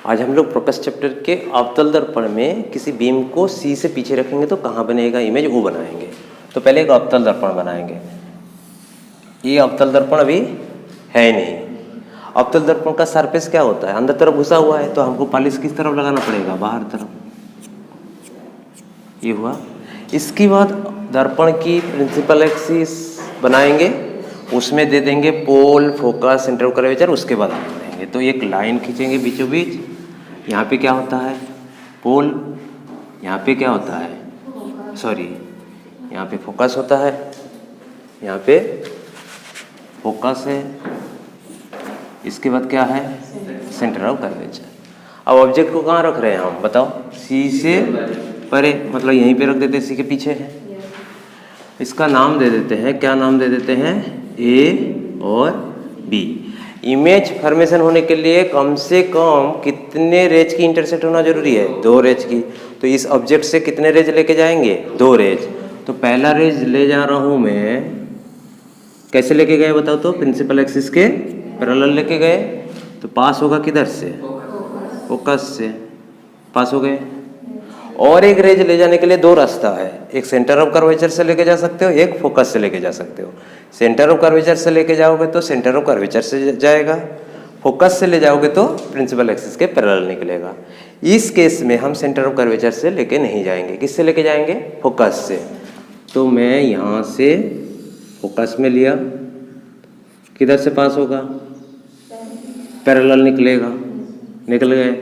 आज हम लोग फोकस चैप्टर के अवतल दर्पण में किसी बीम को सी से पीछे रखेंगे तो कहाँ बनेगा इमेज, वो बनाएंगे। तो पहले एक अवतल दर्पण बनाएंगे। ये अवतल दर्पण अभी है नहीं। अवतल दर्पण का सरफेस क्या होता है, अंदर तरफ घुसा हुआ है, तो हमको पॉलिश किस तरफ लगाना पड़ेगा, बाहर तरफ। ये हुआ। इसके बाद दर्पण की प्रिंसिपल एक्सिस बनाएंगे, उसमें दे देंगे पोल, फोकस, सेंटर ऑफ कर्वेचर, उसके बाद आगे बढ़ेंगे। तो एक लाइन खींचेंगे बीचों बीच। यहाँ पे क्या होता है, पोल। यहाँ पे क्या होता है, यहाँ पे फोकस होता है, यहाँ पे फोकस है। इसके बाद क्या है, सेंटर ऑफ कर्वेचर। अब ऑब्जेक्ट को कहाँ रख रहे हैं हम, बताओ। सी से परे, मतलब यहीं पे रख देते हैं, सी के पीछे है। इसका नाम दे देते हैं, क्या नाम दे देते हैं, ए और बी। इमेज फॉर्मेशन होने के लिए कम से कम कितने रेज की इंटरसेक्ट होना जरूरी है, 2 रेज की। तो इस ऑब्जेक्ट से कितने रेज लेके जाएंगे, 2 रेज। तो पहला रेज ले जा रहा हूं मैं, कैसे लेके गए बताओ तो, प्रिंसिपल एक्सिस के पैरेलल लेके गए। तो पास होगा किधर से, फोकस से पास हो गए। और एक रेज ले जाने के लिए 2 रास्ता है, एक सेंटर ऑफ कर्वेचर से लेके जा सकते हो, एक फोकस से लेके जा सकते हो। सेंटर ऑफ कर्वेचर से लेके जाओगे तो सेंटर ऑफ कर्वेचर से जाएगा, फोकस से ले जाओगे तो प्रिंसिपल एक्सिस के पैरेलल निकलेगा। इस केस में हम सेंटर ऑफ कर्वेचर से लेके नहीं जाएंगे, किससे लेके जाएंगे, फोकस से। तो मैं यहाँ से फोकस में लिया, किधर से पास होगा, पैरेलल निकलेगा, निकल गए।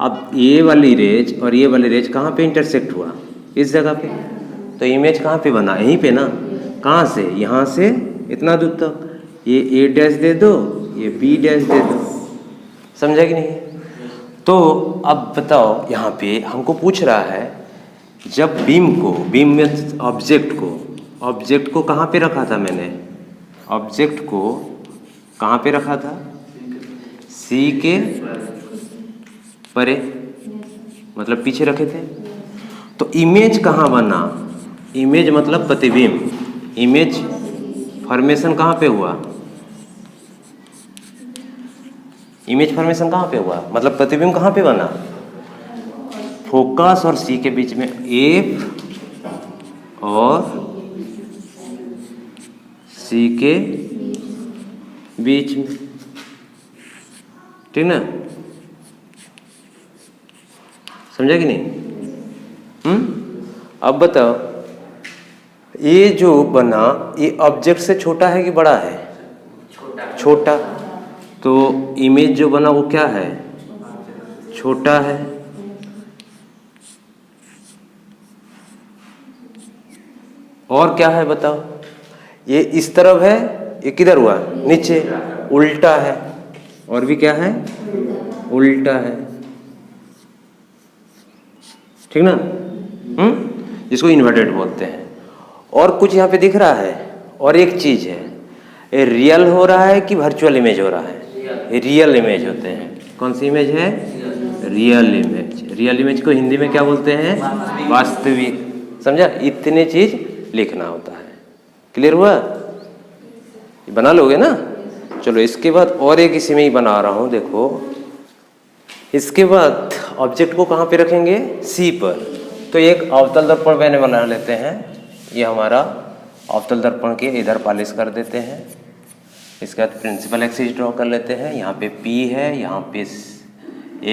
अब ये वाली रेज और ये वाली रेज कहाँ पे इंटरसेक्ट हुआ, इस जगह पे। तो इमेज कहाँ पे बना, यहीं पे ना। कहाँ से, यहाँ से इतना दूर तक। ये ए डैश दे दो, ये बी डैश दे दो, समझा कि नहीं। तो अब बताओ, यहाँ पे हमको पूछ रहा है, जब बीम में ऑब्जेक्ट को कहाँ पे रखा था मैंने, ऑब्जेक्ट को कहाँ पे रखा था, सी के परे, मतलब पीछे रखे थे। तो इमेज कहाँ बना, इमेज मतलब प्रतिबिंब। इमेज फॉर्मेशन कहाँ पे हुआ, इमेज फॉर्मेशन कहाँ पे हुआ, मतलब प्रतिबिंब कहाँ पे बना, फोकस और सी के बीच में, एफ और सी के बीच में, ठीक ना, समझा कि नहीं। अब बताओ, ये जो बना, ये ऑब्जेक्ट से छोटा है कि बड़ा है, छोटा। तो इमेज जो बना वो क्या है, छोटा है। और क्या है बताओ, ये इस तरफ है, ये किधर हुआ, नीचे, उल्टा है। और भी क्या है, उल्टा है, ठीक ना। जिसको इन्वर्टेड बोलते हैं। और कुछ यहाँ पे दिख रहा है, और एक चीज है, ये रियल हो रहा है कि वर्चुअल इमेज हो रहा है, रियल इमेज होते हैं। कौन सी इमेज है, रियल इमेज। रियल इमेज को हिंदी में क्या बोलते हैं, वास्तविक, समझा। इतने चीज लिखना होता है, क्लियर हुआ, बना लोगे ना। चलो इसके बाद और एक इसी में ही बना रहा हूं, देखो। इसके बाद ऑब्जेक्ट को कहाँ पे रखेंगे, सी पर। तो एक अवतल दर्पण मैंने बना लेते हैं। ये हमारा अवतल दर्पण के इधर पॉलिश कर देते हैं। इसके बाद प्रिंसिपल एक्सिस ड्रॉ कर लेते हैं। यहाँ पे P है, यहाँ पे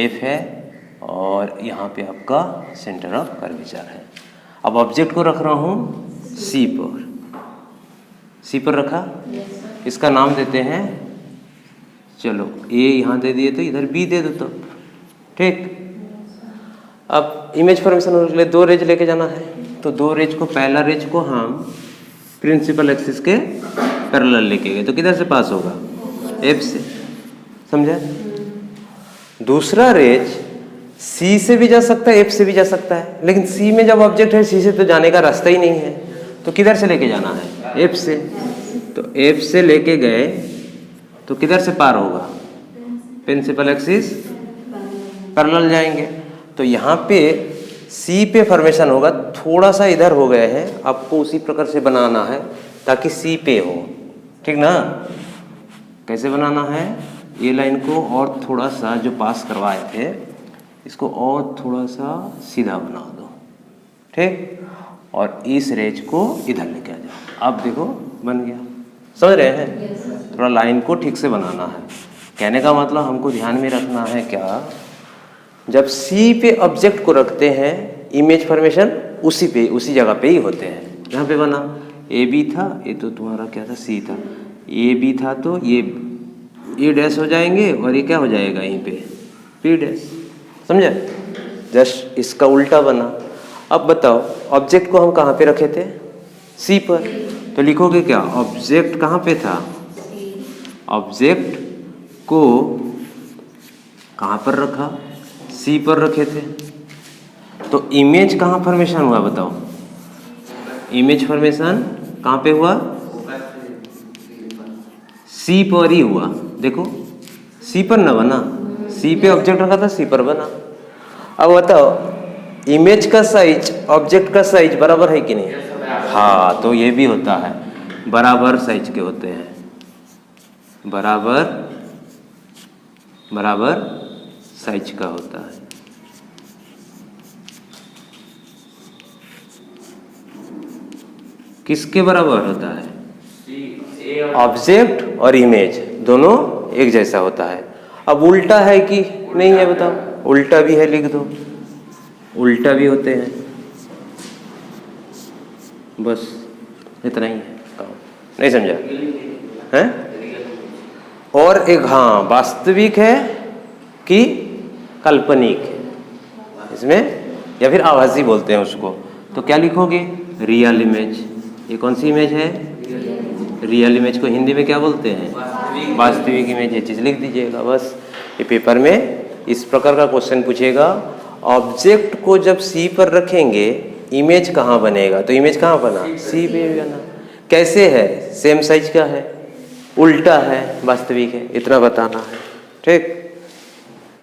F है, और यहाँ पे आपका सेंटर ऑफ कर्वेचर है। अब ऑब्जेक्ट को रख रहा हूँ C पर, C पर रखा। इसका नाम देते हैं, चलो A यहाँ दे दिए, तो इधर B दे दो, तो ठीक। अब इमेज फॉर्मेशन होने के लिए 2 रेज लेके जाना है। तो 2 रेज को, पहला रेज को हम प्रिंसिपल एक्सिस के पैरेलल लेके गए, तो किधर से पास होगा, F से, समझा। दूसरा रेज C से भी जा सकता है, F से भी जा सकता है, लेकिन C में जब ऑब्जेक्ट है, C से तो जाने का रास्ता ही नहीं है। तो किधर से लेके जाना है, F से। तो F से लेके गए तो किधर से पार होगा, प्रिंसिपल एक्सिस पैरेलल जाएंगे। तो यहाँ पे C पे फॉर्मेशन होगा, थोड़ा सा इधर हो गए हैं, आपको उसी प्रकार से बनाना है ताकि C पे हो, ठीक ना। कैसे बनाना है, ये लाइन को और थोड़ा सा जो पास करवाए थे इसको और थोड़ा सा सीधा बना दो, ठीक, और इस रेंज को इधर लेके आ जाओ। अब देखो बन गया, समझ रहे हैं? थोड़ा लाइन को ठीक से बनाना है। कहने का मतलब हमको ध्यान में रखना है क्या, जब सी पे ऑब्जेक्ट को रखते हैं इमेज फॉर्मेशन उसी जगह पे ही होते हैं जहाँ पे बना। ए बी था, ये तो तुम्हारा क्या था, सी था, ए बी था तो ये डैश हो जाएंगे और ये क्या हो जाएगा यहीं पे पी डैश, समझे? जस्ट इसका उल्टा बना। अब बताओ ऑब्जेक्ट को हम कहाँ पे रखे थे, सी पर, तो लिखोगे क्या, ऑब्जेक्ट कहाँ पे था, ऑब्जेक्ट को कहाँ पर रखा, सी पर रखे थे। तो इमेज कहाँ फॉर्मेशन हुआ बताओ, इमेज फॉर्मेशन कहाँ पे हुआ, सी पर ही हुआ। देखो सी पर ना बना, सी पे ऑब्जेक्ट रखा था, सी पर बना। अब बताओ इमेज का साइज ऑब्जेक्ट का साइज बराबर है कि नहीं? हाँ, तो ये भी होता है, बराबर साइज के होते हैं, बराबर साइज का होता है। किसके बराबर होता है? ऑब्जेक्ट और इमेज दोनों एक जैसा होता है। अब उल्टा है कि नहीं है बताओ, उल्टा भी है, लिख दो, उल्टा भी होते हैं। बस इतना ही है काम, नहीं समझा है? और एक हाँ वास्तविक है कि काल्पनिक है इसमें, या फिर आभासी बोलते हैं उसको, तो क्या लिखोगे, रियल इमेज। ये कौन सी इमेज है? रियल इमेज को हिंदी में क्या बोलते हैं? वास्तविक इमेज। ये चीज़ लिख दीजिएगा बस। ये पेपर में इस प्रकार का क्वेश्चन पूछेगा, ऑब्जेक्ट को जब सी पर रखेंगे इमेज कहाँ बनेगा, तो इमेज कहाँ बना, सी पे बना। कैसे है, सेम साइज का है, उल्टा है, वास्तविक है, इतना बताना है, ठीक।